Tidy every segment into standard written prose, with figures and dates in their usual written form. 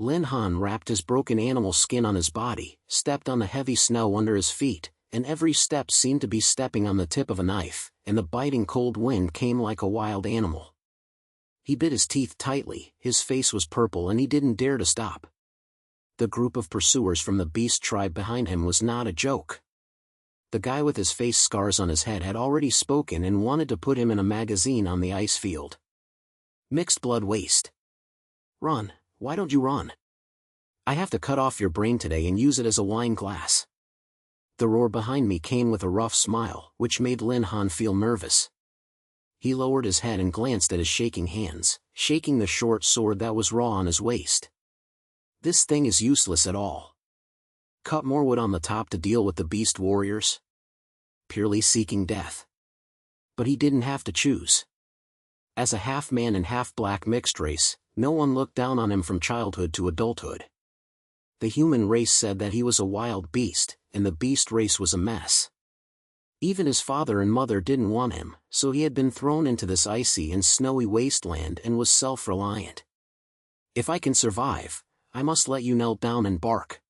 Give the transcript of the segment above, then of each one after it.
Lin Han wrapped his broken animal skin on his body, stepped on the heavy snow under his feet, and every step seemed to be stepping on the tip of a knife, and the biting cold wind came like a wild animal. He bit his teeth tightly, his face was purple and he didn't dare to stop. The group of pursuers from the beast tribe behind him was not a joke. The guy with his face scars on his head had already spoken and wanted to put him in a magazine on the ice field. Mixed blood waste. Run, why don't you run? I have to cut off your brain today and use it as a wine glass. The roar behind me came with a rough smile, which made Lin Han feel nervous. He lowered his head and glanced at his shaking hands, shaking the short sword that was raw on his waist. This thing is useless at all. Cut more wood on the top to deal with the beast warriors? Purely seeking death. But he didn't have to choose. As a half-man and half-black mixed race, no one looked down on him from childhood to adulthood. The human race said that he was a wild beast, and the beast race was a mess. Even his father and mother didn't want him, so he had been thrown into this icy and snowy wasteland and was self-reliant. If I can survive, I must let you kneel down and bark.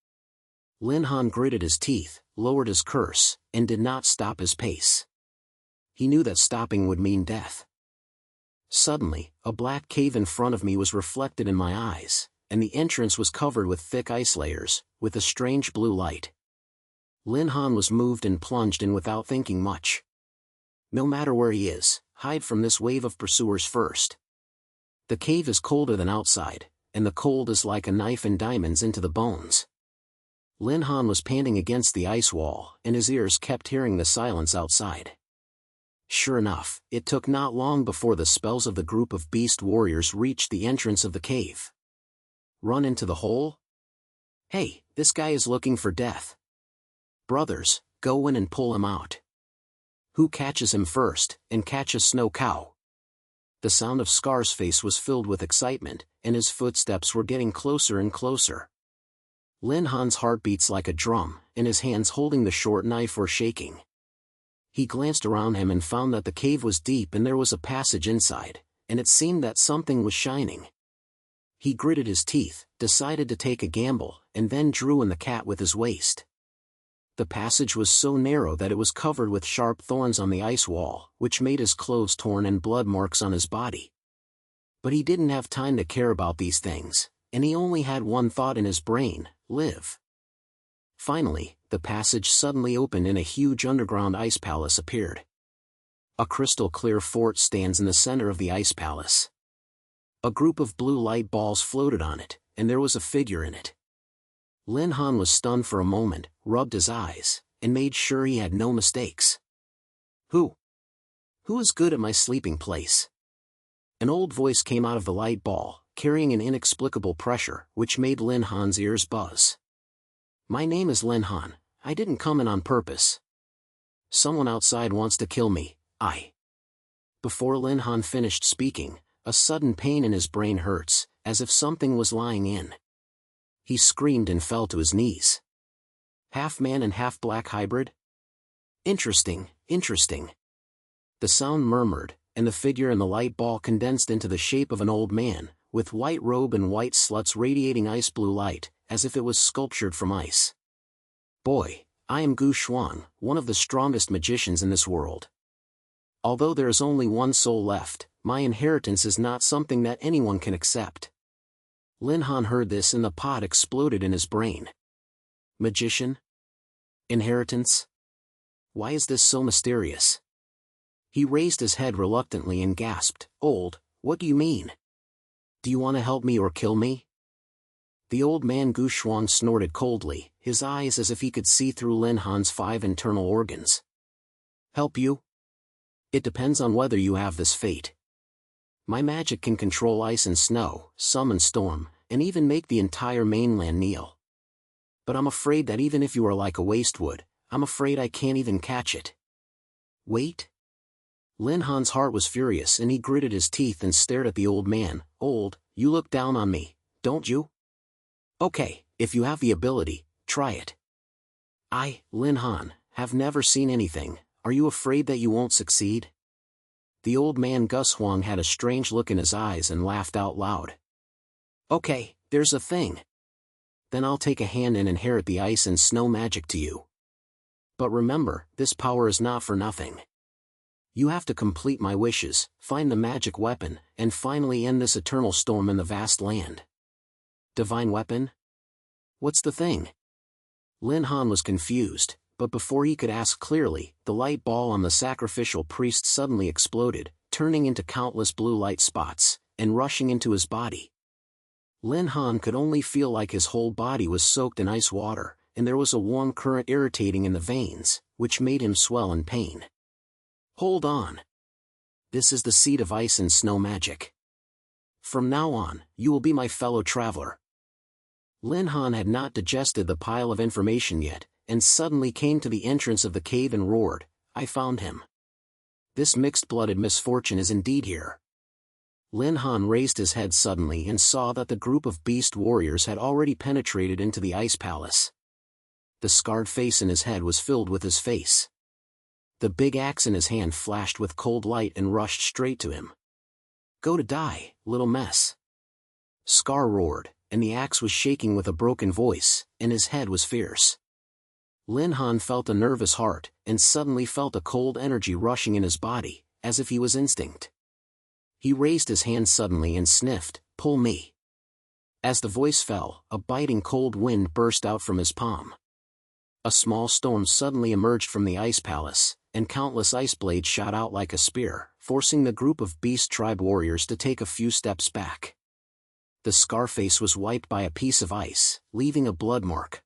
Lin Han gritted his teeth, lowered his curse, and did not stop his pace. He knew that stopping would mean death. Suddenly, a black cave in front of me was reflected in my eyes, and the entrance was covered with thick ice layers, with a strange blue light. Lin Han was moved and plunged in without thinking much. No matter where he is, hide from this wave of pursuers first. The cave is colder than outside, and the cold is like a knife and diamonds into the bones. Lin Han was panting against the ice wall, and his ears kept hearing the silence outside. Sure enough, it took not long before the spells of the group of beast warriors reached the entrance of the cave. Run into the hole? Hey, this guy is looking for death. Brothers, go in and pull him out. Who catches him first, and catch a snow cow? The sound of Scar's face was filled with excitement, and his footsteps were getting closer and closer. Lin Han's heart beats like a drum, and his hands holding the short knife were shaking. He glanced around him and found that the cave was deep and there was a passage inside, and it seemed that something was shining. He gritted his teeth, decided to take a gamble, and then drew in the cat with his waist. The passage was so narrow that it was covered with sharp thorns on the ice wall, which made his clothes torn and blood marks on his body. But he didn't have time to care about these things, and he only had one thought in his brain: live. Finally, the passage suddenly opened and a huge underground ice palace appeared. A crystal-clear fort stands in the center of the ice palace. A group of blue light balls floated on it, and there was a figure in it. Lin Han was stunned for a moment, rubbed his eyes, and made sure he had no mistakes. Who is good at my sleeping place? An old voice came out of the light ball, carrying an inexplicable pressure, which made Lin Han's ears buzz. My name is Lin Han. I didn't come in on purpose. Someone outside wants to kill me. Before Lin Han finished speaking, a sudden pain in his brain hurts, as if something was lying in. He screamed and fell to his knees. Half-man and half-black hybrid? Interesting. The sound murmured, and the figure in the light ball condensed into the shape of an old man, with white robe and white sluts radiating ice-blue light, as if it was sculptured from ice. Boy, I am Gu Xuan, one of the strongest magicians in this world. Although there is only one soul left, my inheritance is not something that anyone can accept. Lin Han heard this and the pot exploded in his brain. Magician? Inheritance? Why is this so mysterious? He raised his head reluctantly and gasped, Old, what do you mean? Do you want to help me or kill me? The old man Gu Xuan snorted coldly, his eyes as if he could see through Lin Han's 5 internal organs. Help you? It depends on whether you have this fate. My magic can control ice and snow, summon storm, and even make the entire mainland kneel. But I'm afraid that even if you are like a wastewood, I'm afraid I can't even catch it. Wait? Lin Han's heart was furious and he gritted his teeth and stared at the old man. Old, you look down on me, don't you? Okay, if you have the ability, try it. I, Lin Han, have never seen anything. Are you afraid that you won't succeed? The old man Gus Huang had a strange look in his eyes and laughed out loud. Okay, There's a thing. Then I'll take a hand and inherit the ice and snow magic to you. But remember, this power is not for nothing. You have to complete my wishes, find the magic weapon, and finally end this eternal storm in the vast land. Divine weapon? What's the thing? Lin Han was confused, but before he could ask clearly, the light ball on the sacrificial priest suddenly exploded, turning into countless blue light spots, and rushing into his body. Lin Han could only feel like his whole body was soaked in ice water, and there was a warm current irritating in the veins, which made him swell in pain. Hold on. This is the seed of ice and snow magic. From now on, you will be my fellow traveler. Lin Han had not digested the pile of information yet, and suddenly came to the entrance of the cave and roared, I found him. This mixed-blooded misfortune is indeed here. Lin Han raised his head suddenly and saw that the group of beast warriors had already penetrated into the ice palace. The scarred face in his head was filled with his face. The big axe in his hand flashed with cold light and rushed straight to him. Go to die, little mess. Scar roared, and the axe was shaking with a broken voice, and his head was fierce. Lin Han felt a nervous heart, and suddenly felt a cold energy rushing in his body, as if he was instinct. He raised his hand suddenly and sniffed, pull me. As the voice fell, a biting cold wind burst out from his palm. A small storm suddenly emerged from the ice palace, and countless ice blades shot out like a spear, forcing the group of beast tribe warriors to take a few steps back. The Scarface was wiped by a piece of ice, leaving a blood mark.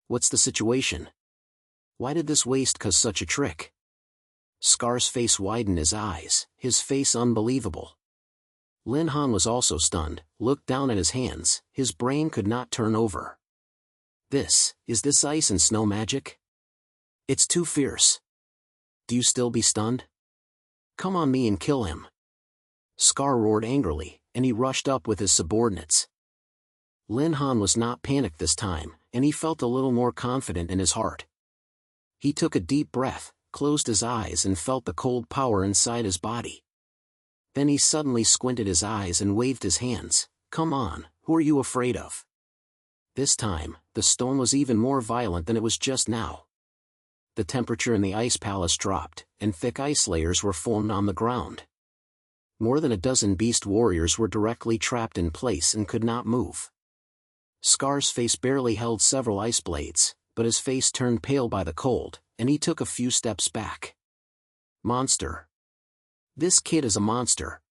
What's the situation? Why did this waste cause such a trick? Scar's face widened his eyes, his face unbelievable. Lin Han was also stunned, looked down at his hands, his brain could not turn over. Is this ice and snow magic? It's too fierce. Do you still be stunned? Come on me and kill him. Scar roared angrily, and he rushed up with his subordinates. Lin Han was not panicked this time, and he felt a little more confident in his heart. He took a deep breath, closed his eyes and felt the cold power inside his body. Then he suddenly squinted his eyes and waved his hands. Come on, who are you afraid of? This time, the storm was even more violent than it was just now. The temperature in the ice palace dropped, and thick ice layers were formed on the ground. More than a dozen beast warriors were directly trapped in place and could not move. Scar's face barely held several ice blades, but his face turned pale by the cold, and he took a few steps back. Monster. This kid is a monster.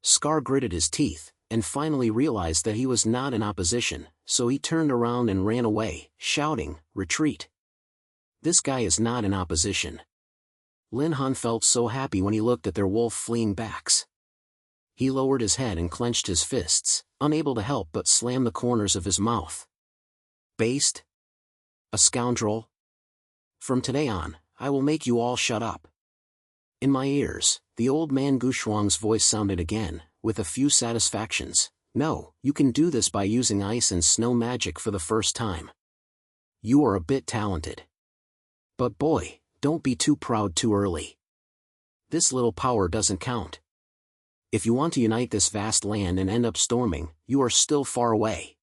Scar gritted his teeth, and finally realized that he was not in opposition, so he turned around and ran away, shouting, retreat. This guy is not in opposition. Lin Han felt so happy when he looked at their wolf-fleeing backs. He lowered his head and clenched his fists, unable to help but slam the corners of his mouth. Based? A scoundrel? From today on, I will make you all shut up. In my ears, the old man Gushuang's voice sounded again, with a few satisfactions. No, you can do this by using ice and snow magic for the first time. You are a bit talented. But boy, don't be too proud too early. This little power doesn't count. If you want to unite this vast land and end up storming, you are still far away.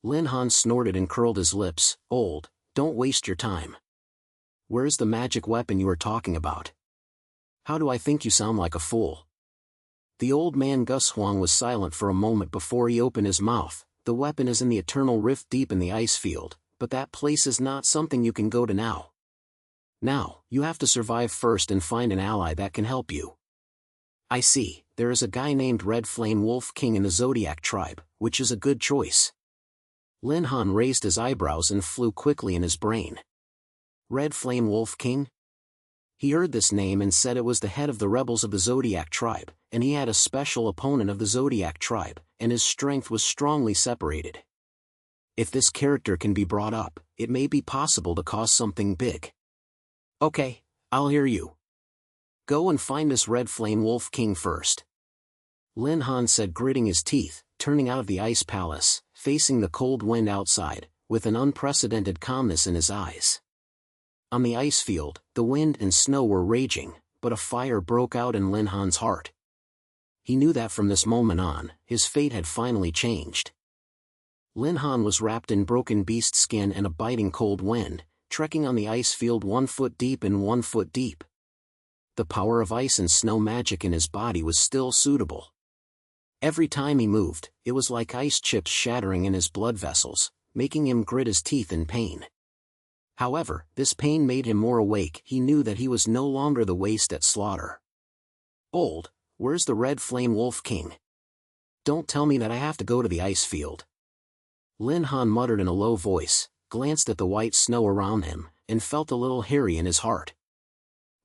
Lin Han snorted and curled his lips. Old, don't waste your time. Where is the magic weapon you are talking about? How do I think you sound like a fool? The old man Gus Huang was silent for a moment before he opened his mouth. The weapon is in the eternal rift deep in the ice field, but that place is not something you can go to now. Now, you have to survive first and find an ally that can help you. I see, there is a guy named Red Flame Wolf King in the Zodiac tribe, which is a good choice. Lin Han raised his eyebrows and flew quickly in his brain. Red Flame Wolf King? He heard this name and said it was the head of the rebels of the Zodiac tribe, and he had a special opponent of the Zodiac tribe, and his strength was strongly separated. If this character can be brought up, it may be possible to cause something big. Okay, I'll hear you. Go and find this Red Flame Wolf King first. Lin Han said, gritting his teeth, turning out of the ice palace, facing the cold wind outside, with an unprecedented calmness in his eyes. On the ice field, the wind and snow were raging, but a fire broke out in Lin Han's heart. He knew that from this moment on, his fate had finally changed. Lin Han was wrapped in broken beast skin and a biting cold wind, trekking on the ice field 1 foot deep and 1 foot deep. The power of ice and snow magic in his body was still suitable. Every time he moved, it was like ice chips shattering in his blood vessels, making him grit his teeth in pain. However, this pain made him more awake. He knew that he was no longer the waste at slaughter. "Old, where's the Red Flame Wolf King? Don't tell me that I have to go to the ice field." Lin Han muttered in a low voice, glanced at the white snow around him, and felt a little hairy in his heart.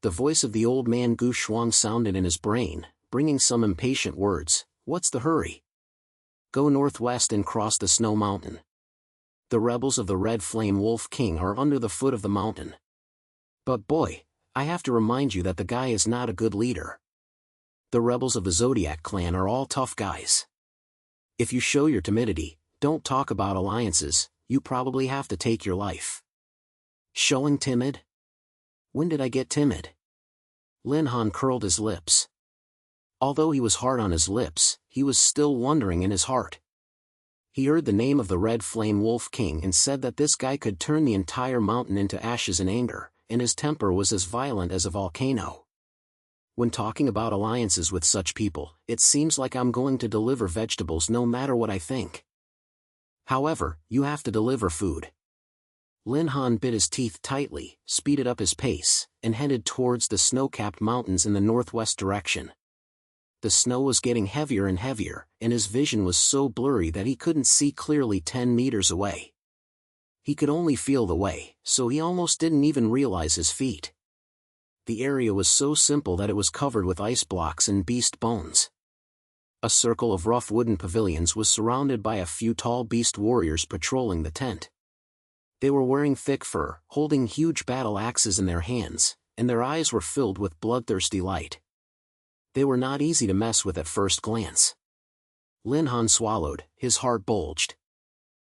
The voice of the old man Gu Shuang sounded in his brain, bringing some impatient words. "What's the hurry? Go northwest and cross the snow mountain. The rebels of the Red Flame Wolf King are under the foot of the mountain. But boy, I have to remind you that the guy is not a good leader. The rebels of the Zodiac clan are all tough guys. If you show your timidity, don't talk about alliances, you probably have to take your life." Showing timid? When did I get timid? Lin Han curled his lips. Although he was hard on his lips, he was still wondering in his heart. He heard the name of the Red Flame Wolf King and said that this guy could turn the entire mountain into ashes in anger, and his temper was as violent as a volcano. When talking about alliances with such people, it seems like I'm going to deliver vegetables no matter what I think. However, you have to deliver food. Lin Han bit his teeth tightly, speeded up his pace, and headed towards the snow-capped mountains in the northwest direction. The snow was getting heavier and heavier, and his vision was so blurry that he couldn't see clearly 10 meters away. He could only feel the way, so he almost didn't even realize his feet. The area was so simple that it was covered with ice blocks and beast bones. A circle of rough wooden pavilions was surrounded by a few tall beast warriors patrolling the tent. They were wearing thick fur, holding huge battle axes in their hands, and their eyes were filled with bloodthirsty light. They were not easy to mess with at first glance. Lin Han swallowed, his heart bulged.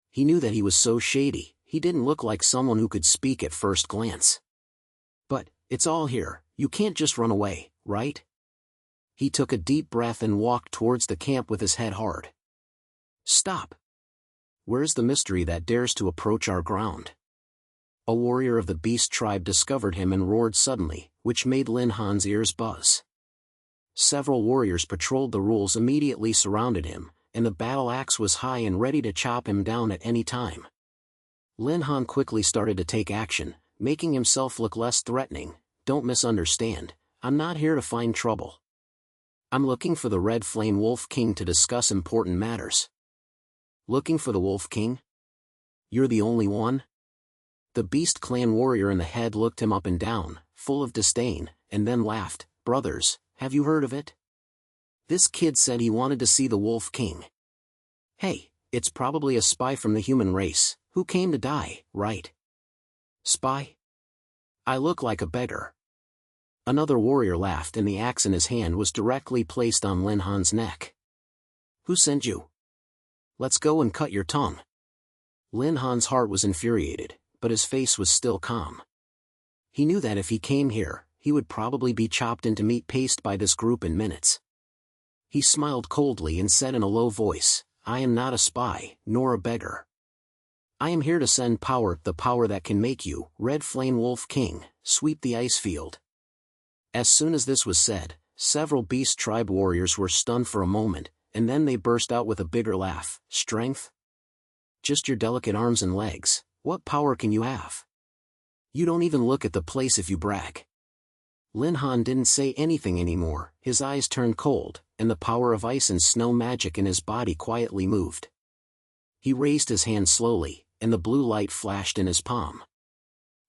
He knew that he was so shady, he didn't look like someone who could speak at first glance. "But, it's all here, you can't just run away, right?" He took a deep breath and walked towards the camp with his head hard. "Stop! Where's the mystery that dares to approach our ground?" A warrior of the beast tribe discovered him and roared suddenly, which made Lin Han's ears buzz. Several warriors patrolled the rules immediately surrounded him, and the battle axe was high and ready to chop him down at any time. Lin Han quickly started to take action, making himself look less threatening. "Don't misunderstand, I'm not here to find trouble. I'm looking for the Red Flame Wolf King to discuss important matters." "Looking for the Wolf King? You're the only one?" The Beast Clan warrior in the head looked him up and down, full of disdain, and then laughed. "Brothers, have you heard of it? This kid said he wanted to see the Wolf King. Hey, it's probably a spy from the human race, who came to die, right?" "Spy? I look like a beggar." Another warrior laughed and the axe in his hand was directly placed on Lin Han's neck. "Who sent you? Let's go and cut your tongue." Lin Han's heart was infuriated, but his face was still calm. He knew that if he came here, he would probably be chopped into meat paste by this group in minutes. He smiled coldly and said in a low voice, "I am not a spy, nor a beggar. I am here to send power, the power that can make you, Red Flame Wolf King, sweep the ice field." As soon as this was said, several beast tribe warriors were stunned for a moment, and then they burst out with a bigger laugh. "Strength? Just your delicate arms and legs, what power can you have? You don't even look at the place if you brag." Lin Han didn't say anything anymore, his eyes turned cold, and the power of ice and snow magic in his body quietly moved. He raised his hand slowly, and the blue light flashed in his palm.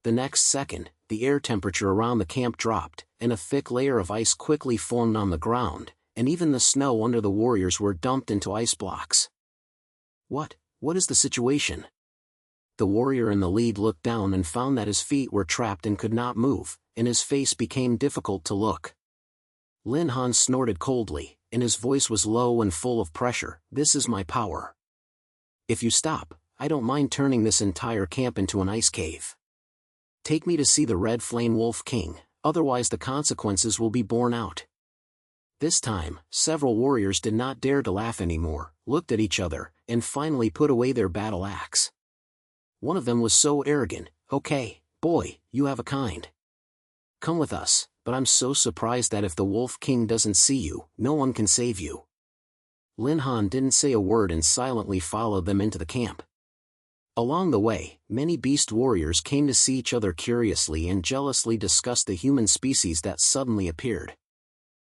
The next second, the air temperature around the camp dropped, and a thick layer of ice quickly formed on the ground, and even the snow under the warriors were dumped into ice blocks. What is the situation?" The warrior in the lead looked down and found that his feet were trapped and could not move, and his face became difficult to look. Lin Han snorted coldly, and his voice was low and full of pressure. "This is my power. If you stop, I don't mind turning this entire camp into an ice cave. Take me to see the Red Flame Wolf King, otherwise the consequences will be borne out." This time, several warriors did not dare to laugh anymore, looked at each other, and finally put away their battle axe. One of them was so arrogant, "Okay, boy, you have a kind. Come with us, but I'm so surprised that if the Wolf King doesn't see you, no one can save you." Lin Han didn't say a word and silently followed them into the camp. Along the way, many beast warriors came to see each other curiously and jealously discussed the human species that suddenly appeared.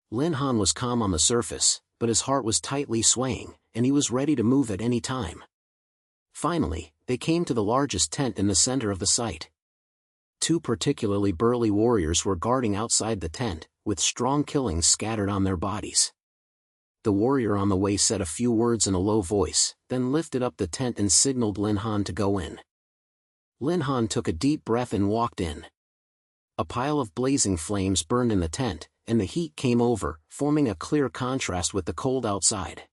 Lin Han was calm on the surface, but his heart was tightly swaying, and he was ready to move at any time. Finally, they came to the largest tent in the center of the site. Two particularly burly warriors were guarding outside the tent, with strong killings scattered on their bodies. The warrior on the way said a few words in a low voice, then lifted up the tent and signaled Lin Han to go in. Lin Han took a deep breath and walked in. A pile of blazing flames burned in the tent, and the heat came over, forming a clear contrast with the cold outside.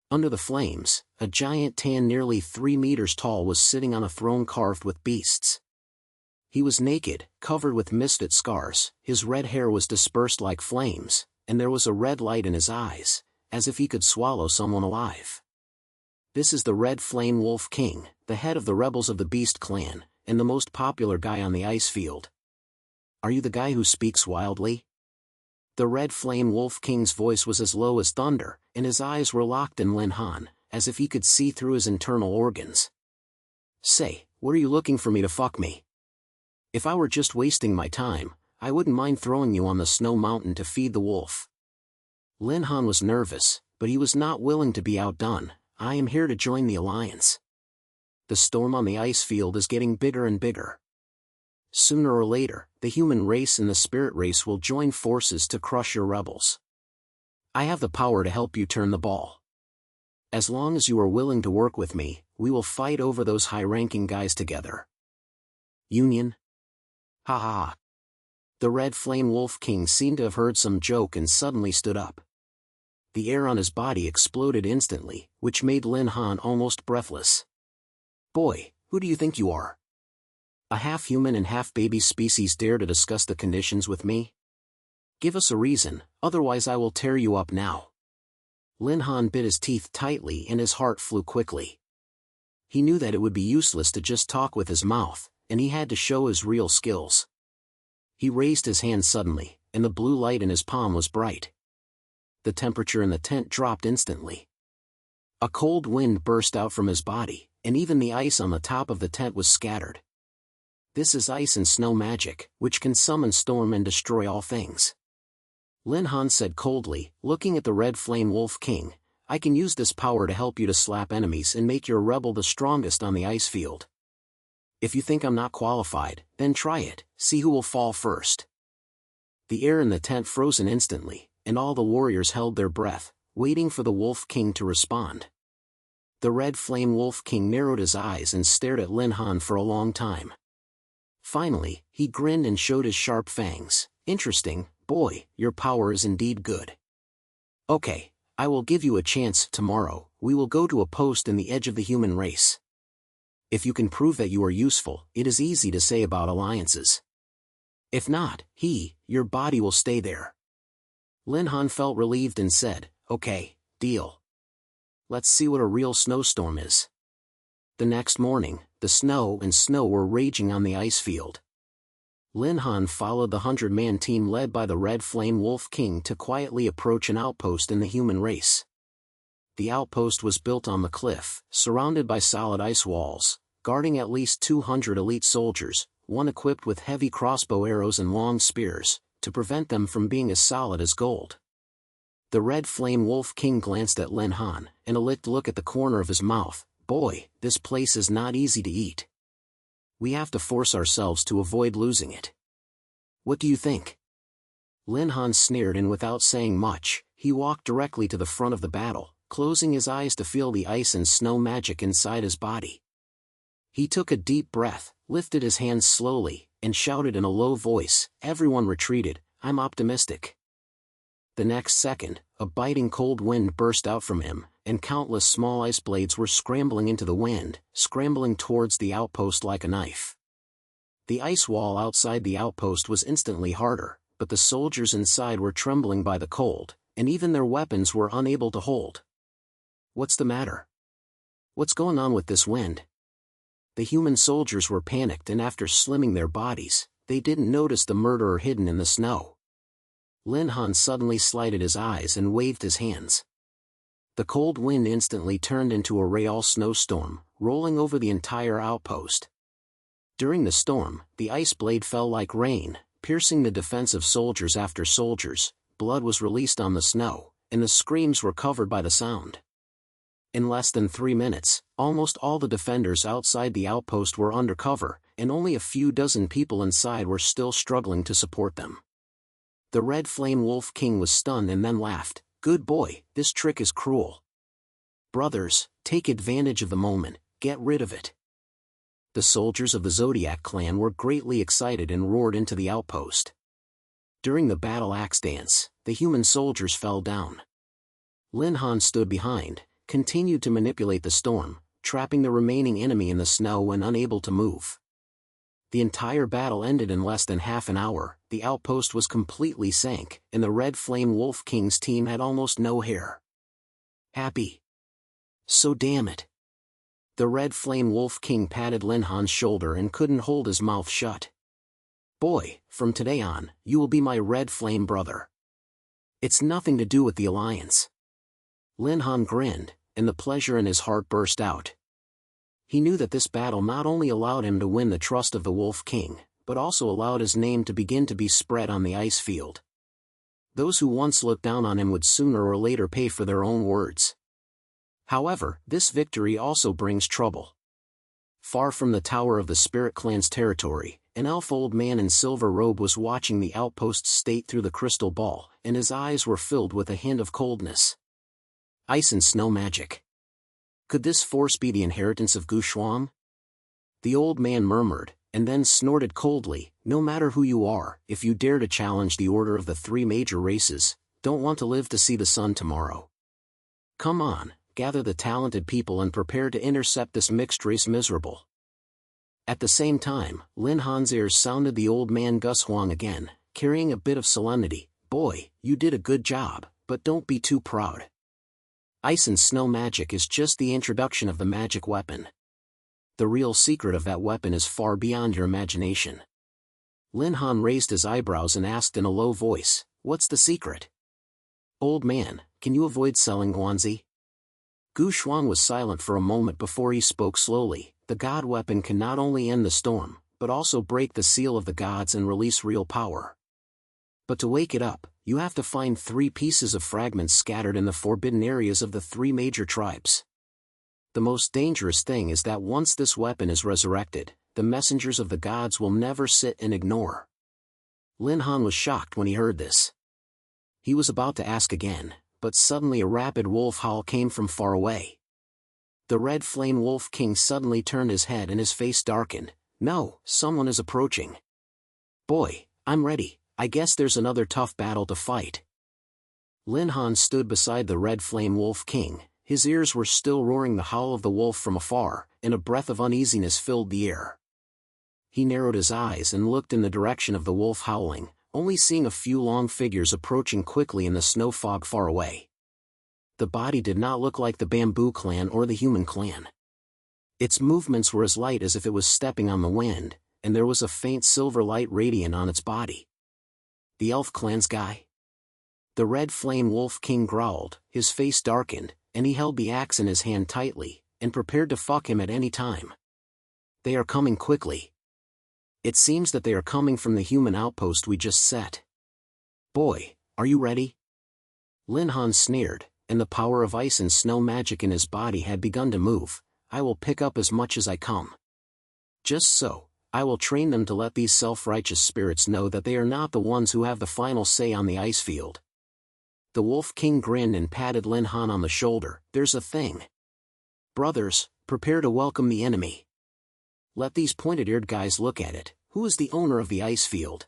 Under the flames, a giant Tan nearly 3 meters tall was sitting on a throne carved with beasts. He was naked, covered with misfit scars, his red hair was dispersed like flames, and there was a red light in his eyes, as if he could swallow someone alive. This is the Red Flame Wolf King, the head of the rebels of the Beast Clan, and the most popular guy on the ice field. "Are you the guy who speaks wildly?" The Red Flame Wolf King's voice was as low as thunder, and his eyes were locked in Lin Han, as if he could see through his internal organs. "Say, what are you looking for me to fuck me? If I were just wasting my time, I wouldn't mind throwing you on the snow mountain to feed the wolf." Lin Han was nervous, but he was not willing to be outdone. "I am here to join the alliance. The storm on the ice field is getting bigger and bigger. Sooner or later, the human race and the spirit race will join forces to crush your rebels. I have the power to help you turn the ball. As long as you are willing to work with me, we will fight over those high-ranking guys together. Union? Ha ha ha." The Red Flame Wolf King seemed to have heard some joke and suddenly stood up. The air on his body exploded instantly, which made Lin Han almost breathless. "Boy, who do you think you are? A half-human and half-baby species dare to discuss the conditions with me? Give us a reason, otherwise I will tear you up now." Lin Han bit his teeth tightly and his heart flew quickly. He knew that it would be useless to just talk with his mouth, and he had to show his real skills. He raised his hand suddenly, and the blue light in his palm was bright. The temperature in the tent dropped instantly. A cold wind burst out from his body, and even the ice on the top of the tent was scattered. This is ice and snow magic, which can summon storm and destroy all things. Lin Han said coldly, looking at the Red Flame Wolf King, "I can use this power to help you to slap enemies and make your rebel the strongest on the ice field. If you think I'm not qualified, then try it, see who will fall first." The air in the tent frozen instantly, and all the warriors held their breath, waiting for the Wolf King to respond. The Red Flame Wolf King narrowed his eyes and stared at Lin Han for a long time. Finally, he grinned and showed his sharp fangs. "Interesting, boy, your power is indeed good. Okay, I will give you a chance. Tomorrow, we will go to a post in the edge of the human race. If you can prove that you are useful, it is easy to say about alliances. If not, your body will stay there." Lin Han felt relieved and said, "Okay, deal. Let's see what a real snowstorm is." The next morning, the snow were raging on the ice field. Lin Han followed the 100-man team led by the Red Flame Wolf King to quietly approach an outpost in the human race. The outpost was built on the cliff, surrounded by solid ice walls, guarding at least 200 elite soldiers, one equipped with heavy crossbow arrows and long spears, to prevent them from being as solid as gold. The Red Flame Wolf King glanced at Lin Han, and a licked look at the corner of his mouth. "Boy, this place is not easy to eat. We have to force ourselves to avoid losing it. What do you think?" Lin Han sneered, and without saying much, he walked directly to the front of the battle, closing his eyes to feel the ice and snow magic inside his body. He took a deep breath, lifted his hands slowly, and shouted in a low voice, "Everyone retreated, I'm optimistic." The next second, a biting cold wind burst out from him, and countless small ice blades were scrambling into the wind, scrambling towards the outpost like a knife. The ice wall outside the outpost was instantly harder, but the soldiers inside were trembling by the cold, and even their weapons were unable to hold. What's the matter? What's going on with this wind? The human soldiers were panicked, and after slimming their bodies, they didn't notice the murderer hidden in the snow. Lin Han suddenly slided his eyes and waved his hands. The cold wind instantly turned into a real snowstorm, rolling over the entire outpost. During the storm, the ice blade fell like rain, piercing the defensive soldiers after soldiers. Blood was released on the snow, and the screams were covered by the sound. In less than 3 minutes, almost all the defenders outside the outpost were under cover, and only a few dozen people inside were still struggling to support them. The Red Flame Wolf King was stunned and then laughed. "Good boy, this trick is cruel. Brothers, take advantage of the moment, get rid of it." The soldiers of the Zodiac clan were greatly excited and roared into the outpost. During the battle axe dance, the human soldiers fell down. Lin Han stood behind, continued to manipulate the storm, trapping the remaining enemy in the snow and unable to move. The entire battle ended in less than half an hour. The outpost was completely sank, and the Red Flame Wolf King's team had almost no hair. Happy? So damn it. The Red Flame Wolf King patted Lin Han's shoulder and couldn't hold his mouth shut. "Boy, from today on, you will be my Red Flame brother. It's nothing to do with the alliance." Lin Han grinned, and the pleasure in his heart burst out. He knew that this battle not only allowed him to win the trust of the Wolf King, but also allowed his name to begin to be spread on the ice field. Those who once looked down on him would sooner or later pay for their own words. However, this victory also brings trouble. Far from the Tower of the Spirit Clan's territory, an elf old man in silver robe was watching the outpost's state through the crystal ball, and his eyes were filled with a hint of coldness. Ice and snow magic. Could this force be the inheritance of Guxuan? The old man murmured, and then snorted coldly, "No matter who you are, if you dare to challenge the order of the 3 major races, don't want to live to see the sun tomorrow. Come on, gather the talented people and prepare to intercept this mixed-race miserable." At the same time, Lin Han's ears sounded the old man Gus Huang again, carrying a bit of solemnity. "Boy, you did a good job, but don't be too proud. Ice and snow magic is just the introduction of the magic weapon. The real secret of that weapon is far beyond your imagination." Lin Han raised his eyebrows and asked in a low voice, "What's the secret? Old man, can you avoid selling Guanzi?" Gu Shuang was silent for a moment before he spoke slowly. "The god weapon can not only end the storm, but also break the seal of the gods and release real power. But to wake it up, you have to find 3 pieces of fragments scattered in the forbidden areas of the 3 major tribes. The most dangerous thing is that once this weapon is resurrected, the messengers of the gods will never sit and ignore." Lin Han was shocked when he heard this. He was about to ask again, but suddenly a rapid wolf howl came from far away. The Red Flame Wolf King suddenly turned his head and his face darkened. "No, someone is approaching. Boy, I'm ready. I guess there's another tough battle to fight." Lin Han stood beside the Red Flame Wolf King. His ears were still roaring the howl of the wolf from afar, and a breath of uneasiness filled the air. He narrowed his eyes and looked in the direction of the wolf howling, only seeing a few long figures approaching quickly in the snow fog far away. The body did not look like the Bamboo Clan or the Human Clan. Its movements were as light as if it was stepping on the wind, and there was a faint silver light radiant on its body. The Elf Clan's guy? The Red Flame Wolf King growled, his face darkened, and he held the axe in his hand tightly, and prepared to fuck him at any time. "They are coming quickly. It seems that they are coming from the human outpost we just set. Boy, are you ready?" Lin Han sneered, and the power of ice and snow magic in his body had begun to move. "I will pick up as much as I come. Just so, I will train them to let these self-righteous spirits know that they are not the ones who have the final say on the ice field." The Wolf King grinned and patted Lin Han on the shoulder. "There's a thing. Brothers, prepare to welcome the enemy. Let these pointed-eared guys look at it. Who is the owner of the ice field?"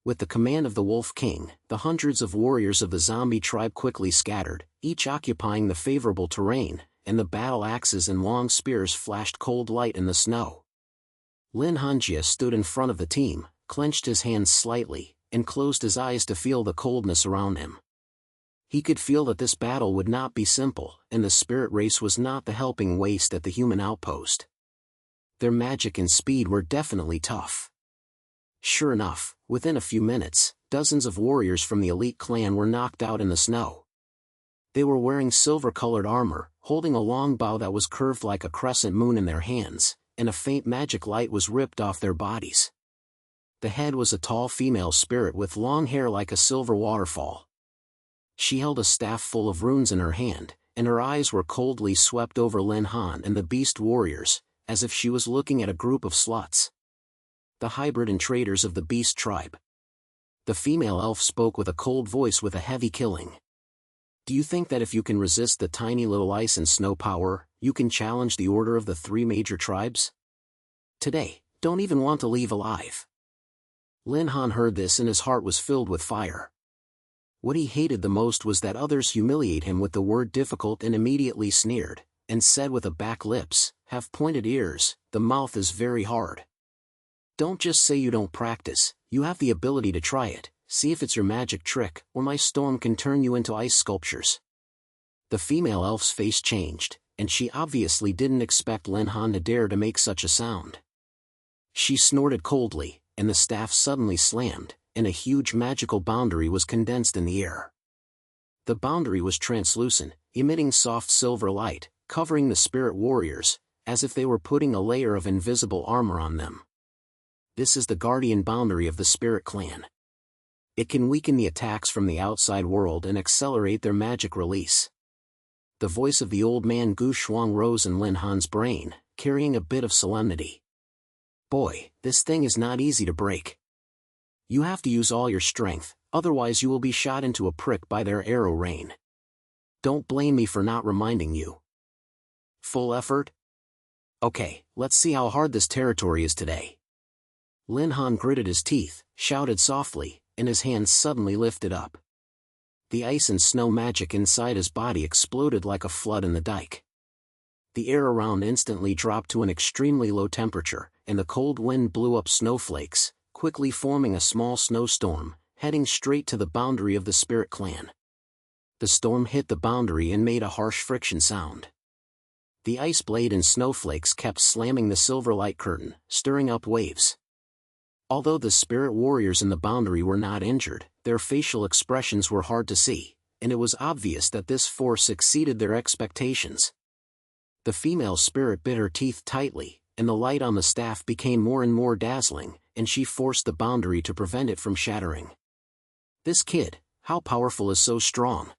With the command of the Wolf King, the hundreds of warriors of the zombie tribe quickly scattered, each occupying the favorable terrain, and the battle axes and long spears flashed cold light in the snow. Lin Hanjia stood in front of the team, clenched his hands slightly, and closed his eyes to feel the coldness around him. He could feel that this battle would not be simple, and the spirit race was not the helping waste at the human outpost. Their magic and speed were definitely tough. Sure enough, within a few minutes, dozens of warriors from the elite clan were knocked out in the snow. They were wearing silver-colored armor, holding a long bow that was curved like a crescent moon in their hands, and a faint magic light was ripped off their bodies. The head was a tall female spirit with long hair like a silver waterfall. She held a staff full of runes in her hand, and her eyes were coldly swept over Lin Han and the beast warriors, as if she was looking at a group of sluts. The hybrid and traitors of the beast tribe. The female elf spoke with a cold voice with a heavy killing. Do you think that if you can resist the tiny little ice and snow power, you can challenge the order of the 3 major tribes? Today, don't even want to leave alive. Lin Han heard this and his heart was filled with fire. What he hated the most was that others humiliate him with the word difficult and immediately sneered, and said with a back lips, have pointed ears, the mouth is very hard. Don't just say you don't practice, you have the ability to try it, see if it's your magic trick, or my storm can turn you into ice sculptures. The female elf's face changed, and she obviously didn't expect Lin Han to dare to make such a sound. She snorted coldly, and the staff suddenly slammed, and a huge magical boundary was condensed in the air. The boundary was translucent, emitting soft silver light, covering the spirit warriors, as if they were putting a layer of invisible armor on them. This is the guardian boundary of the spirit clan. It can weaken the attacks from the outside world and accelerate their magic release. The voice of the old man Gu Shuang rose in Lin Han's brain, carrying a bit of solemnity. Boy, this thing is not easy to break. You have to use all your strength, otherwise you will be shot into a prick by their arrow rain. Don't blame me for not reminding you. Full effort? Okay, let's see how hard this territory is today. Lin Han gritted his teeth, shouted softly, and his hands suddenly lifted up. The ice and snow magic inside his body exploded like a flood in the dike. The air around instantly dropped to an extremely low temperature, and the cold wind blew up snowflakes, quickly forming a small snowstorm, heading straight to the boundary of the spirit clan. The storm hit the boundary and made a harsh friction sound. The ice blade and snowflakes kept slamming the silver light curtain, stirring up waves. Although the spirit warriors in the boundary were not injured, their facial expressions were hard to see, and it was obvious that this force exceeded their expectations. The female spirit bit her teeth tightly, and the light on the staff became more and more dazzling, and she forced the boundary to prevent it from shattering. This kid, how powerful is so strong?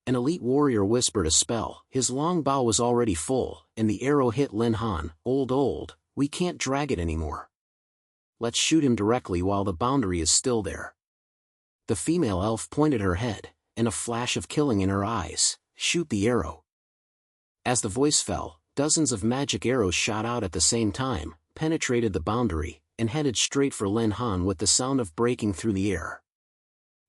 An elite warrior whispered a spell. His long bow was already full, and the arrow hit Lin Han. Old, we can't drag it anymore. Let's shoot him directly while the boundary is still there. The female elf pointed her head, and a flash of killing in her eyes. Shoot the arrow. As the voice fell, dozens of magic arrows shot out at the same time, penetrated the boundary, and headed straight for Lin Han with the sound of breaking through the air.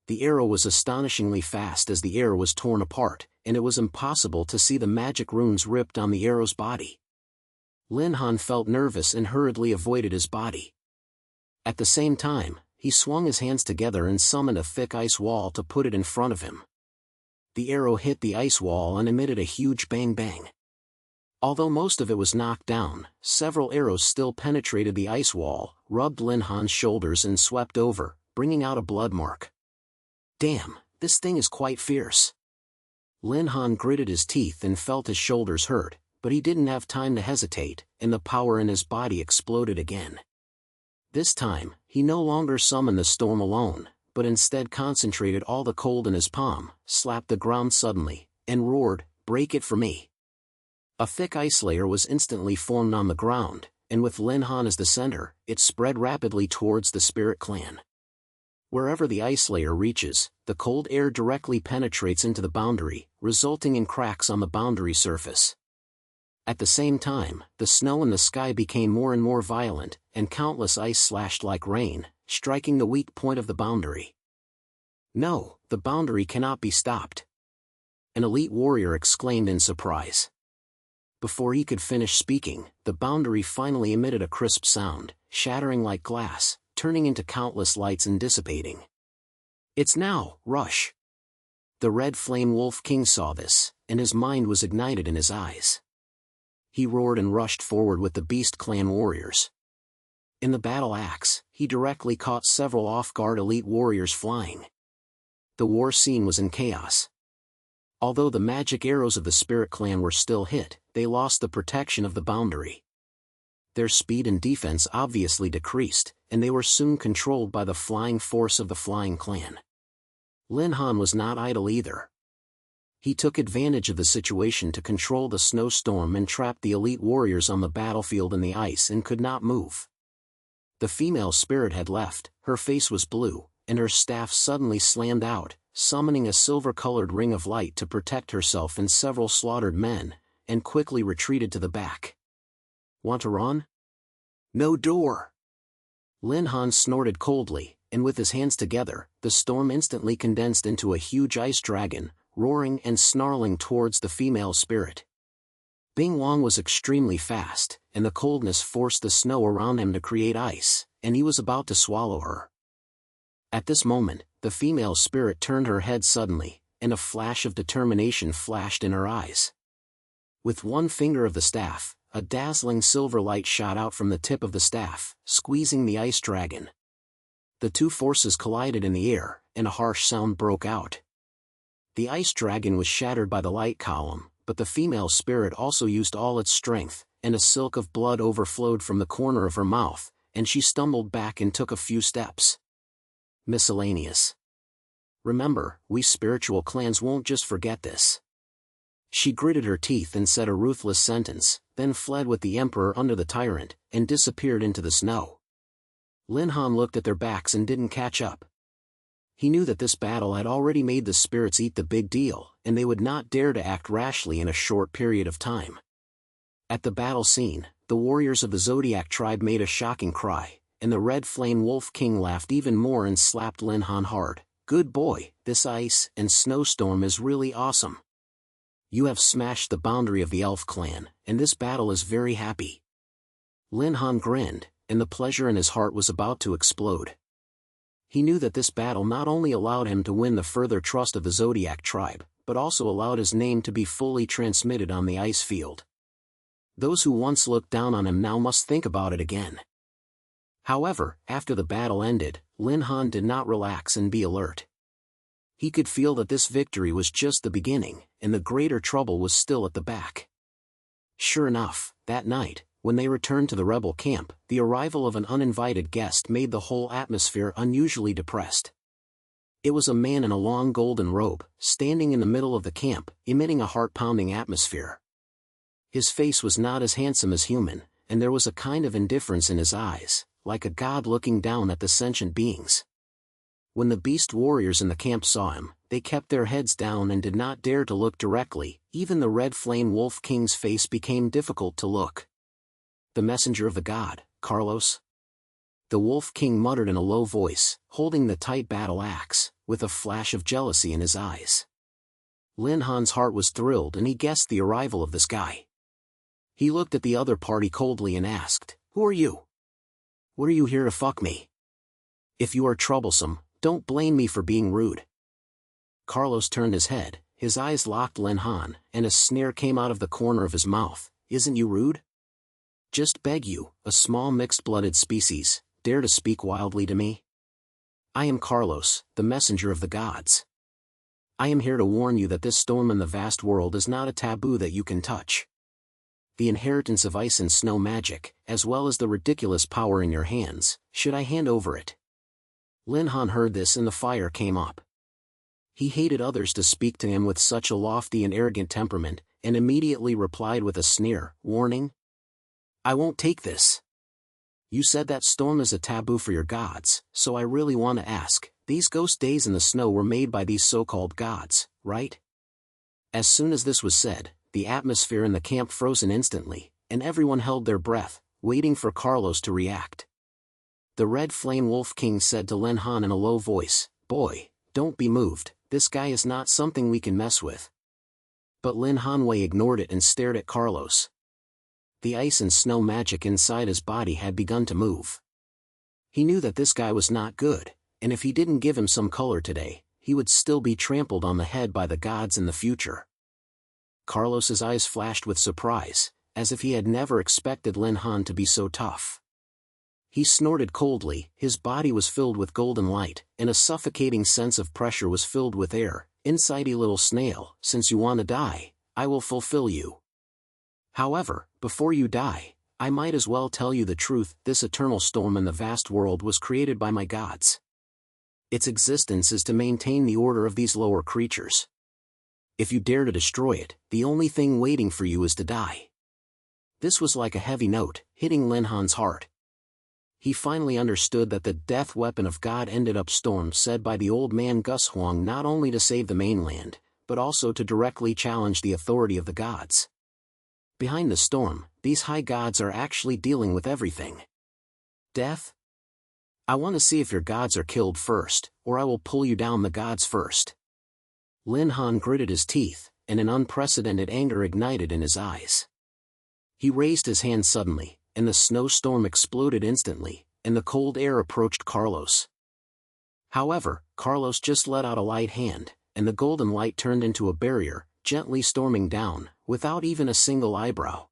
The arrow was astonishingly fast as the air was torn apart, and it was impossible to see the magic runes ripped on the arrow's body. Lin Han felt nervous and hurriedly avoided his body. At the same time, he swung his hands together and summoned a thick ice wall to put it in front of him. The arrow hit the ice wall and emitted a huge bang-bang. Although most of it was knocked down, several arrows still penetrated the ice wall, rubbed Lin Han's shoulders and swept over, bringing out a blood mark. Damn, this thing is quite fierce. Lin Han gritted his teeth and felt his shoulders hurt, but he didn't have time to hesitate, and the power in his body exploded again. This time, he no longer summoned the storm alone, but instead concentrated all the cold in his palm, slapped the ground suddenly, and roared, "Break it for me." A thick ice layer was instantly formed on the ground, and with Lin Han as the center, it spread rapidly towards the spirit clan. Wherever the ice layer reaches, the cold air directly penetrates into the boundary, resulting in cracks on the boundary surface. At the same time, the snow in the sky became more and more violent, and countless ice slashed like rain, striking the weak point of the boundary. No, the boundary cannot be stopped. An elite warrior exclaimed in surprise. Before he could finish speaking, the boundary finally emitted a crisp sound, shattering like glass, turning into countless lights and dissipating. It's now, rush! The Red Flame Wolf King saw this, and his mind was ignited in his eyes. He roared and rushed forward with the Beast Clan warriors. In the battle axe, he directly caught several off-guard elite warriors flying. The war scene was in chaos. Although the magic arrows of the Spirit Clan were still hit, they lost the protection of the boundary. Their speed and defense obviously decreased, and they were soon controlled by the flying force of the Flying Clan. Lin Han was not idle either. He took advantage of the situation to control the snowstorm and trapped the elite warriors on the battlefield in the ice and could not move. The female spirit had left, her face was blue, and her staff suddenly slammed out, summoning a silver-colored ring of light to protect herself and several slaughtered men, and quickly retreated to the back. Want to run? No door! Lin Han snorted coldly, and with his hands together, the storm instantly condensed into a huge ice dragon, roaring and snarling towards the female spirit. Bing Wong was extremely fast, and the coldness forced the snow around him to create ice, and he was about to swallow her. At this moment, the female spirit turned her head suddenly, and a flash of determination flashed in her eyes. With one finger of the staff, a dazzling silver light shot out from the tip of the staff, squeezing the ice dragon. The two forces collided in the air, and a harsh sound broke out. The ice dragon was shattered by the light column, but the female spirit also used all its strength, and a silk of blood overflowed from the corner of her mouth, and she stumbled back and took a few steps. Miscellaneous. Remember, we spiritual clans won't just forget this. She gritted her teeth and said a ruthless sentence, then fled with the emperor under the tyrant, and disappeared into the snow. Lin Han looked at their backs and didn't catch up. He knew that this battle had already made the spirits eat the big deal, and they would not dare to act rashly in a short period of time. At the battle scene, the warriors of the Zodiac tribe made a shocking cry, and the Red Flame Wolf King laughed even more and slapped Lin Han hard. Good boy, this ice and snowstorm is really awesome. You have smashed the boundary of the Elf clan, and this battle is very happy. Lin Han grinned, and the pleasure in his heart was about to explode. He knew that this battle not only allowed him to win the further trust of the Zodiac tribe, but also allowed his name to be fully transmitted on the ice field. Those who once looked down on him now must think about it again. However, after the battle ended, Lin Han did not relax and be alert. He could feel that this victory was just the beginning, and the greater trouble was still at the back. Sure enough, that night, when they returned to the rebel camp, the arrival of an uninvited guest made the whole atmosphere unusually depressed. It was a man in a long golden robe, standing in the middle of the camp, emitting a heart-pounding atmosphere. His face was not as handsome as human, and there was a kind of indifference in his eyes, like a god looking down at the sentient beings. When the beast warriors in the camp saw him, they kept their heads down and did not dare to look directly. Even the Red Flame Wolf King's face became difficult to look. The messenger of the god, Carlos? The Wolf King muttered in a low voice, holding the tight battle axe, with a flash of jealousy in his eyes. Lin Han's heart was thrilled and he guessed the arrival of this guy. He looked at the other party coldly and asked, "Who are you? What are you here to fuck me? If you are troublesome, don't blame me for being rude." Carlos turned his head, his eyes locked Lin Han, and a sneer came out of the corner of his mouth. "Isn't you rude? Just beg you, a small mixed-blooded species, dare to speak wildly to me? I am Carlos, the messenger of the gods. I am here to warn you that this storm in the vast world is not a taboo that you can touch. The inheritance of ice and snow magic, as well as the ridiculous power in your hands, should I hand over it?" Lin Han heard this and the fire came up. He hated others to speak to him with such a lofty and arrogant temperament, and immediately replied with a sneer, "Warning? I won't take this. You said that storm is a taboo for your gods, so I really want to ask, these ghost days in the snow were made by these so-called gods, right?" As soon as this was said, the atmosphere in the camp froze instantly, and everyone held their breath, waiting for Carlos to react. The Red Flame Wolf King said to Lin Han in a low voice, "Boy, don't be moved, this guy is not something we can mess with." But Lin Hanwei ignored it and stared at Carlos. The ice and snow magic inside his body had begun to move. He knew that this guy was not good, and if he didn't give him some color today, he would still be trampled on the head by the gods in the future. Carlos's eyes flashed with surprise, as if he had never expected Lin Han to be so tough. He snorted coldly, his body was filled with golden light, and a suffocating sense of pressure was filled with air. "Insidey little snail, since you want to die, I will fulfill you. However, before you die, I might as well tell you the truth. This eternal storm in the vast world was created by my gods. Its existence is to maintain the order of these lower creatures. If you dare to destroy it, the only thing waiting for you is to die." This was like a heavy note, hitting Lin Han's heart. He finally understood that the death weapon of God ended up storm said by the old man Gus Huang not only to save the mainland, but also to directly challenge the authority of the gods. Behind the storm, these high gods are actually dealing with everything. Death? I want to see if your gods are killed first, or I will pull you down the gods first. Lin Han gritted his teeth, and an unprecedented anger ignited in his eyes. He raised his hand suddenly, and the snowstorm exploded instantly, and the cold air approached Carlos. However, Carlos just let out a light hand, and the golden light turned into a barrier, gently storming down, without even a single eyebrow.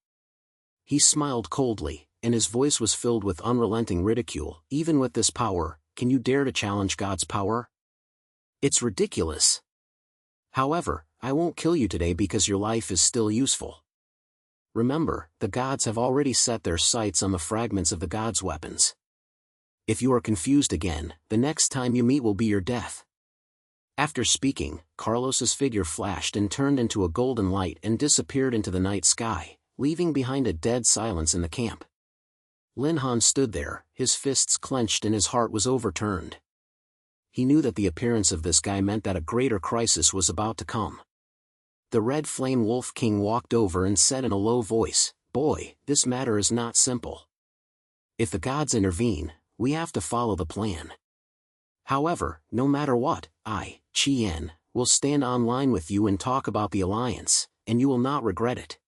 He smiled coldly, and his voice was filled with unrelenting ridicule. "Even with this power, can you dare to challenge God's power? It's ridiculous. However, I won't kill you today because your life is still useful. Remember, the gods have already set their sights on the fragments of the gods' weapons. If you are confused again, the next time you meet will be your death." After speaking, Carlos's figure flashed and turned into a golden light and disappeared into the night sky, leaving behind a dead silence in the camp. Lin Han stood there, his fists clenched and his heart was overturned. He knew that the appearance of this guy meant that a greater crisis was about to come. The Red Flame Wolf King walked over and said in a low voice, "Boy, this matter is not simple. If the gods intervene, we have to follow the plan. However, no matter what, I, Qian, will stand online with you and talk about the alliance, and you will not regret it."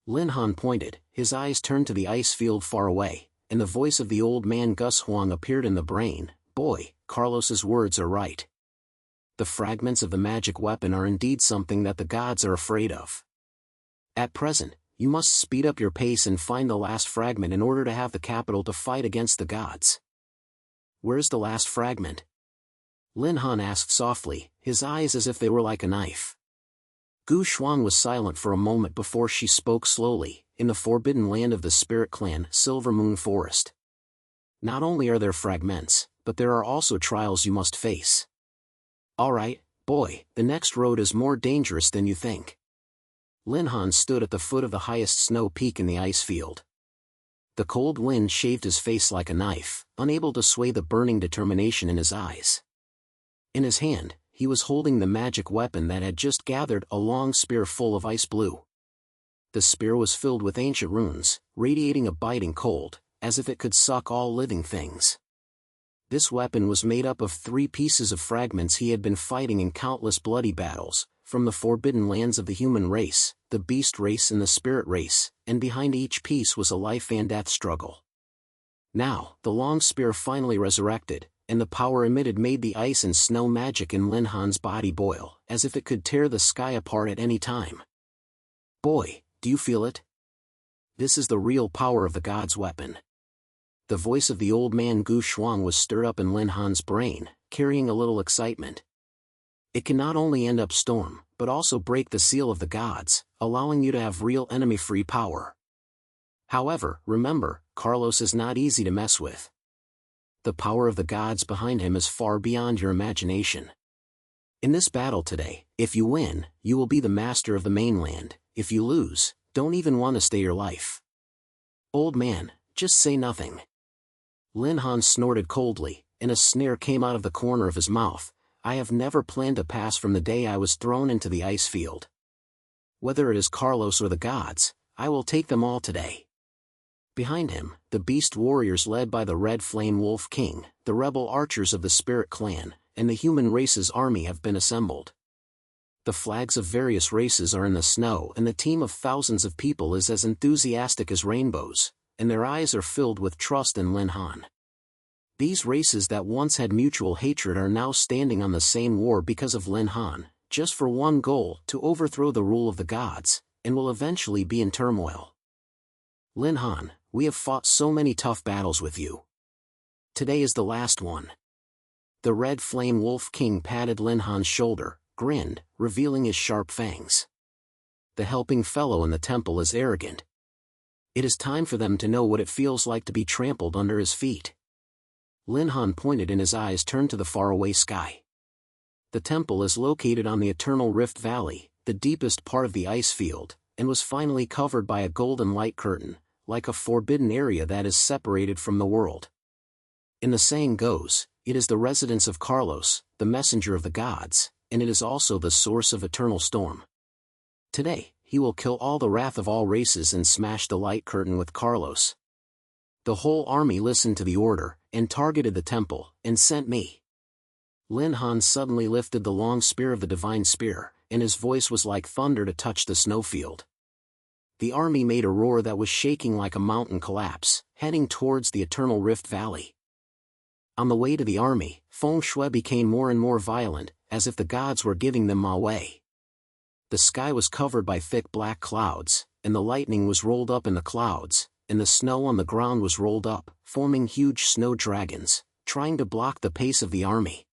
Lin Han pointed, his eyes turned to the ice field far away, and the voice of the old man Gus Huang appeared in the brain. "Boy, Carlos's words are right. The fragments of the magic weapon are indeed something that the gods are afraid of. At present, you must speed up your pace and find the last fragment in order to have the capital to fight against the gods." "Where's the last fragment?" Lin Han asked softly, his eyes as if they were like a knife. Gu Shuang was silent for a moment before she spoke slowly. "In the forbidden land of the spirit clan, Silver Moon Forest. Not only are there fragments, but there are also trials you must face. Alright, boy, the next road is more dangerous than you think." Lin Han stood at the foot of the highest snow peak in the ice field. The cold wind shaved his face like a knife, unable to sway the burning determination in his eyes. In his hand, he was holding the magic weapon that had just gathered, a long spear full of ice blue. The spear was filled with ancient runes, radiating a biting cold, as if it could suck all living things. This weapon was made up of 3 pieces of fragments he had been fighting in countless bloody battles, from the forbidden lands of the human race, the beast race and the spirit race, and behind each piece was a life and death struggle. Now, the long spear finally resurrected, and the power emitted made the ice and snow magic in Lin Han's body boil, as if it could tear the sky apart at any time. "Boy, do you feel it? This is the real power of the god's weapon." The voice of the old man Gu Shuang was stirred up in Lin Han's brain, carrying a little excitement. "It can not only end up storm, but also break the seal of the gods, allowing you to have real enemy-free power. However, remember, Carlos is not easy to mess with. The power of the gods behind him is far beyond your imagination. In this battle today, if you win, you will be the master of the mainland. If you lose, don't even want to stay your life. Old man, just say nothing." Lin Han snorted coldly, and a sneer came out of the corner of his mouth. "I have never planned to pass from the day I was thrown into the ice field. Whether it is Carlos or the gods, I will take them all today." Behind him, the beast warriors led by the Red Flame Wolf King, the rebel archers of the Spirit Clan, and the human race's army have been assembled. The flags of various races are in the snow and the team of thousands of people is as enthusiastic as rainbows, and their eyes are filled with trust in Lin Han. These races that once had mutual hatred are now standing on the same war because of Lin Han, just for one goal: to overthrow the rule of the gods, and will eventually be in turmoil. Lin Han, we have fought so many tough battles with you. Today is the last one. The Red Flame Wolf King patted Lin Han's shoulder, grinned, revealing his sharp fangs. The helping fellow in the temple is arrogant. It is time for them to know what it feels like to be trampled under his feet. Lin Han pointed and his eyes turned to the faraway sky. The temple is located on the Eternal Rift Valley, the deepest part of the ice field, and was finally covered by a golden light curtain, like a forbidden area that is separated from the world. And the saying goes, it is the residence of Carlos, the messenger of the gods, and it is also the source of eternal storm. Today, he will kill all the wrath of all races and smash the light curtain with Carlos. The whole army listened to the order, and targeted the temple, and sent me. Lin Han suddenly lifted the long spear of the divine spear, and his voice was like thunder to touch the snowfield. The army made a roar that was shaking like a mountain collapse, heading towards the Eternal Rift Valley. On the way to the army, feng shui became more and more violent, as if the gods were giving them away. The sky was covered by thick black clouds, and the lightning was rolled up in the clouds, and the snow on the ground was rolled up, forming huge snow dragons, trying to block the pace of the army.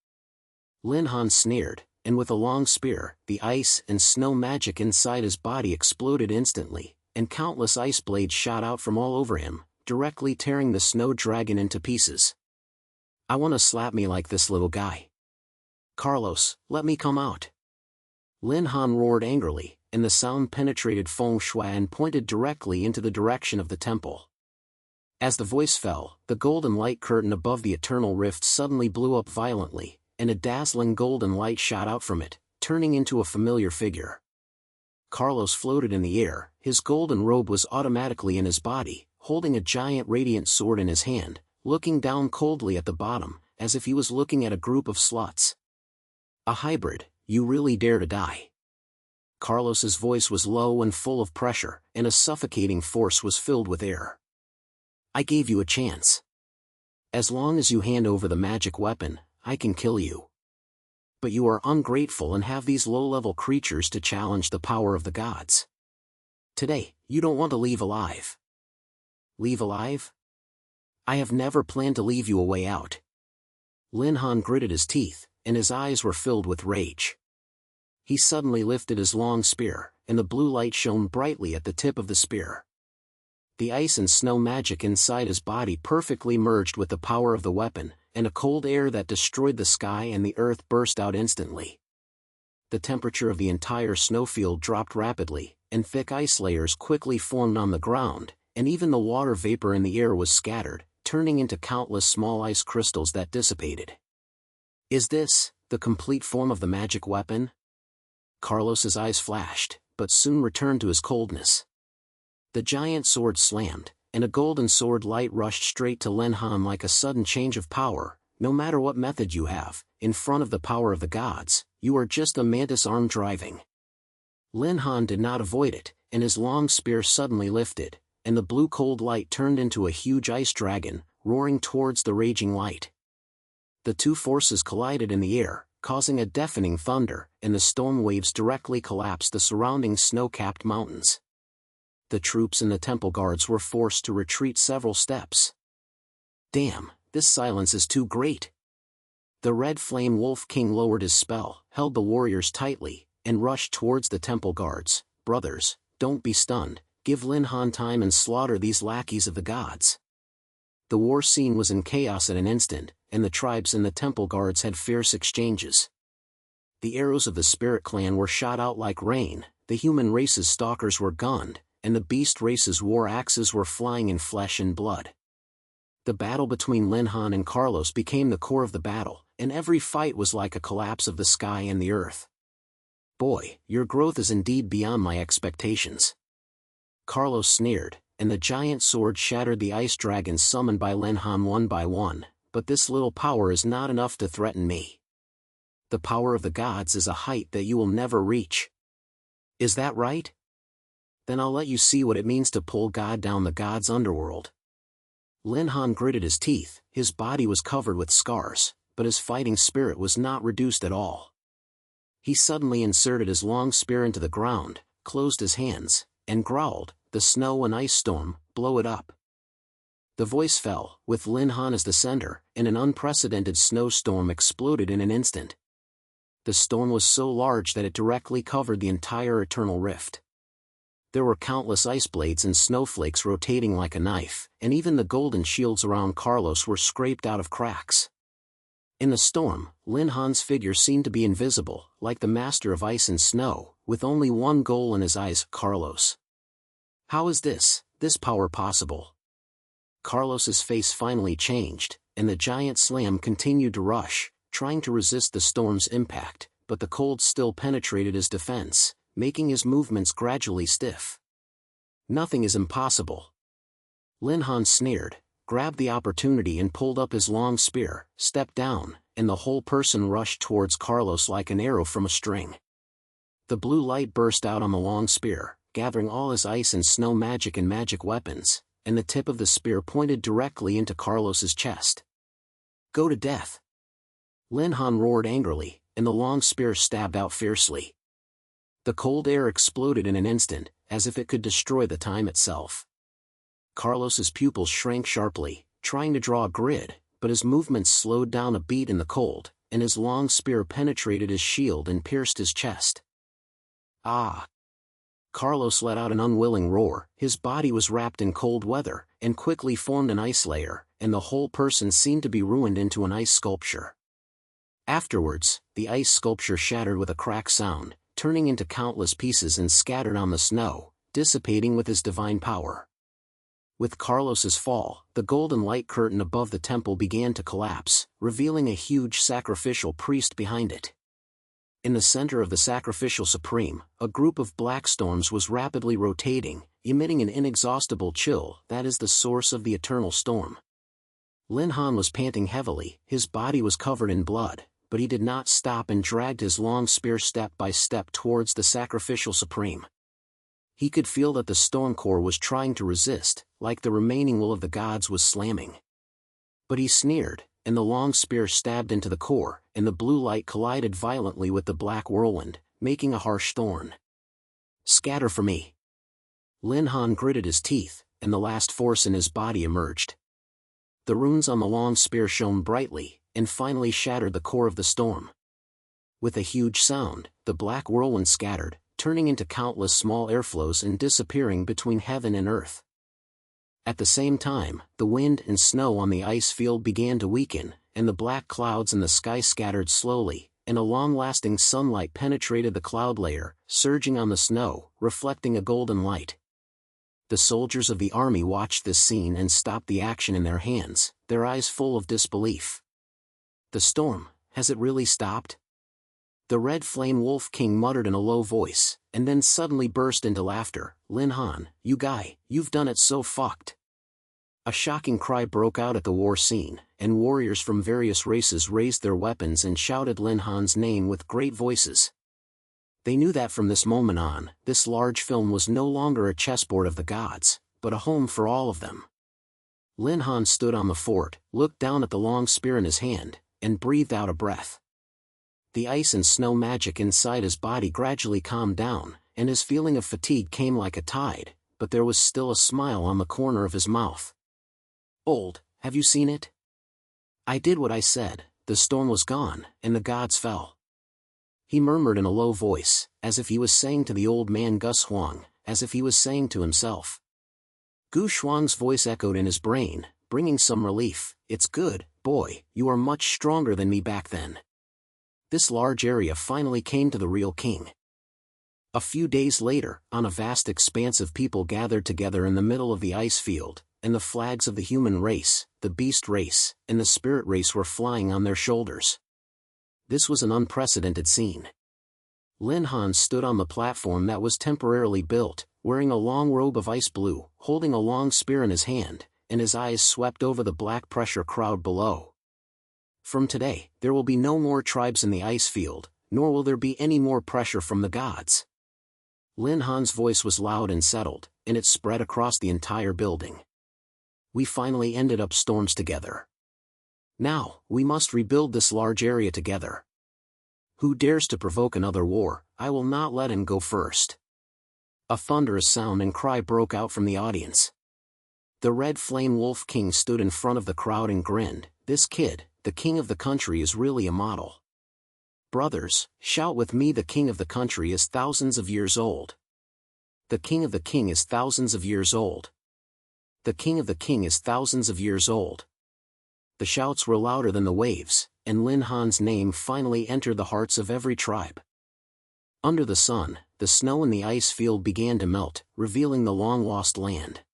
Lin Han sneered, and with a long spear, the ice and snow magic inside his body exploded instantly, and countless ice blades shot out from all over him, directly tearing the snow dragon into pieces. I want to slap me like this little guy. Carlos, let me come out. Lin Han roared angrily, and the sound penetrated feng shui and pointed directly into the direction of the temple. As the voice fell, the golden light curtain above the eternal rift suddenly blew up violently, and a dazzling golden light shot out from it, turning into a familiar figure. Carlos floated in the air, his golden robe was automatically in his body, holding a giant radiant sword in his hand, looking down coldly at the bottom, as if he was looking at a group of sluts. A hybrid, you really dare to die. Carlos's voice was low and full of pressure, and a suffocating force was filled with air. I gave you a chance. As long as you hand over the magic weapon, I can kill you. But you are ungrateful and have these low-level creatures to challenge the power of the gods. Today, you don't want to leave alive. Leave alive? I have never planned to leave you a way out. Lin Han gritted his teeth, and his eyes were filled with rage. He suddenly lifted his long spear, and the blue light shone brightly at the tip of the spear. The ice and snow magic inside his body perfectly merged with the power of the weapon, and a cold air that destroyed the sky and the earth burst out instantly. The temperature of the entire snowfield dropped rapidly, and thick ice layers quickly formed on the ground, and even the water vapor in the air was scattered, turning into countless small ice crystals that dissipated. Is this the complete form of the magic weapon? Carlos's eyes flashed, but soon returned to his coldness. The giant sword slammed, and a golden sword light rushed straight to Lin Han like a sudden change of power. No matter what method you have, in front of the power of the gods, you are just a mantis arm driving. Lin Han did not avoid it, and his long spear suddenly lifted, and the blue cold light turned into a huge ice dragon, roaring towards the raging light. The two forces collided in the air, causing a deafening thunder, and the storm waves directly collapsed the surrounding snow-capped mountains. The troops and the temple guards were forced to retreat several steps. Damn, this silence is too great. The Red Flame Wolf King lowered his spell, held the warriors tightly, and rushed towards the temple guards. Brothers, don't be stunned, give Lin Han time and slaughter these lackeys of the gods. The war scene was in chaos at an instant, and the tribes and the temple guards had fierce exchanges. The arrows of the Spirit Clan were shot out like rain, the human race's stalkers were gunned, and the beast race's war axes were flying in flesh and blood. The battle between Lin Han and Carlos became the core of the battle, and every fight was like a collapse of the sky and the earth. Boy, your growth is indeed beyond my expectations. Carlos sneered, and the giant sword shattered the ice dragons summoned by Lin Han one by one, but this little power is not enough to threaten me. The power of the gods is a height that you will never reach. Is that right? Then I'll let you see what it means to pull God down the gods' underworld. Lin Han gritted his teeth. His body was covered with scars, but his fighting spirit was not reduced at all. He suddenly inserted his long spear into the ground, closed his hands, and growled, "The snow and ice storm, blow it up." The voice fell, with Lin Han as the center, and an unprecedented snowstorm exploded in an instant. The storm was so large that it directly covered the entire Eternal Rift. There were countless ice blades and snowflakes rotating like a knife, and even the golden shields around Carlos were scraped out of cracks. In the storm, Lin Han's figure seemed to be invisible, like the master of ice and snow, with only one goal in his eyes: Carlos. How is this power possible? Carlos's face finally changed, and the giant slam continued to rush, trying to resist the storm's impact, but the cold still penetrated his defense, making his movements gradually stiff. Nothing is impossible. Lin Han sneered, grabbed the opportunity and pulled up his long spear, stepped down, and the whole person rushed towards Carlos like an arrow from a string. The blue light burst out on the long spear, gathering all his ice and snow magic and magic weapons, and the tip of the spear pointed directly into Carlos's chest. "Go to death!" Lin Han roared angrily, and the long spear stabbed out fiercely. The cold air exploded in an instant, as if it could destroy the time itself. Carlos's pupils shrank sharply, trying to draw a grid, but his movements slowed down a beat in the cold, and his long spear penetrated his shield and pierced his chest. Ah! Carlos let out an unwilling roar. His body was wrapped in cold weather, and quickly formed an ice layer, and the whole person seemed to be ruined into an ice sculpture. Afterwards, the ice sculpture shattered with a crack sound, turning into countless pieces and scattered on the snow, dissipating with his divine power. With Carlos's fall, the golden light curtain above the temple began to collapse, revealing a huge sacrificial priest behind it. In the center of the sacrificial supreme, a group of black storms was rapidly rotating, emitting an inexhaustible chill that is the source of the eternal storm. Lin Han was panting heavily, his body was covered in blood, but he did not stop and dragged his long spear step by step towards the sacrificial supreme. He could feel that the storm core was trying to resist, like the remaining will of the gods was slamming. But he sneered, and the long spear stabbed into the core, and the blue light collided violently with the black whirlwind, making a harsh thorn. "Scatter for me!" Lin Han gritted his teeth, and the last force in his body emerged. The runes on the long spear shone brightly, and finally shattered the core of the storm. With a huge sound, the black whirlwind scattered, turning into countless small airflows and disappearing between heaven and earth. At the same time, the wind and snow on the ice field began to weaken, and the black clouds in the sky scattered slowly, and a long-lasting sunlight penetrated the cloud layer, surging on the snow, reflecting a golden light. The soldiers of the army watched this scene and stopped the action in their hands, their eyes full of disbelief. "The storm, has it really stopped?" The Red Flame Wolf King muttered in a low voice, and then suddenly burst into laughter. "Lin Han, you guy, you've done it so fucked." A shocking cry broke out at the war scene, and warriors from various races raised their weapons and shouted Lin Han's name with great voices. They knew that from this moment on, this large film was no longer a chessboard of the gods, but a home for all of them. Lin Han stood on the fort, looked down at the long spear in his hand, and breathed out a breath. The ice and snow magic inside his body gradually calmed down, and his feeling of fatigue came like a tide, but there was still a smile on the corner of his mouth. "Old, have you seen it? I did what I said, the storm was gone, and the gods fell." He murmured in a low voice, as if he was saying to the old man Gus Huang, as if he was saying to himself. Gu Shuang's voice echoed in his brain, bringing some relief. "It's good, boy, you are much stronger than me back then." This large area finally came to the real king. A few days later, on a vast expanse of people gathered together in the middle of the ice field, and the flags of the human race, the beast race, and the spirit race were flying on their shoulders. This was an unprecedented scene. Lin Han stood on the platform that was temporarily built, wearing a long robe of ice blue, holding a long spear in his hand, and his eyes swept over the black pressure crowd below. From today, there will be no more tribes in the ice field, nor will there be any more pressure from the gods. Lin Han's voice was loud and settled, and it spread across the entire building. we finally ended up storms together. Now, we must rebuild this large area together. Who dares to provoke another war? I will not let him go first." A thunderous sound and cry broke out from the audience. The Red Flame Wolf King stood in front of the crowd and grinned. "This kid, the king of the country, is really a model. Brothers, shout with me, the king of the country is thousands of years old. The king of the king is thousands of years old. The king of the king is thousands of years old." The shouts were louder than the waves, and Lin Han's name finally entered the hearts of every tribe. Under the sun, the snow in the ice field began to melt, revealing the long-lost land.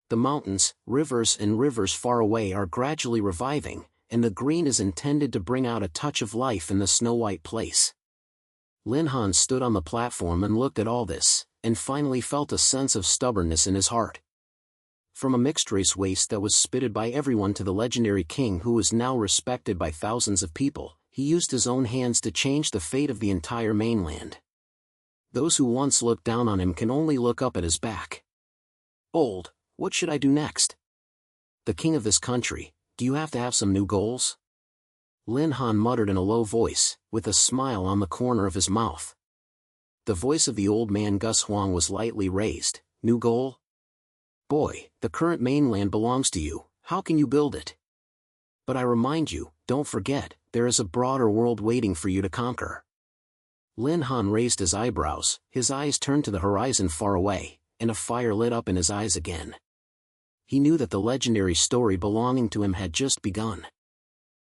The mountains, rivers and rivers far away are gradually reviving, and the green is intended to bring out a touch of life in the snow-white place. Lin Han stood on the platform and looked at all this, and finally felt a sense of stubbornness in his heart. From a mixed-race waste that was spitted by everyone to the legendary king who was now respected by thousands of people, he used his own hands to change the fate of the entire mainland. Those who once looked down on him can only look up at his back. "Old, what should I do next? The king of this country, do you have to have some new goals?" Lin Han muttered in a low voice, with a smile on the corner of his mouth. The voice of the old man Gus Huang was lightly raised. "New goal? Boy, the current mainland belongs to you, how can you build it? But I remind you, don't forget, there is a broader world waiting for you to conquer." Lin Han raised his eyebrows, his eyes turned to the horizon far away, and a fire lit up in his eyes again. He knew that the legendary story belonging to him had just begun.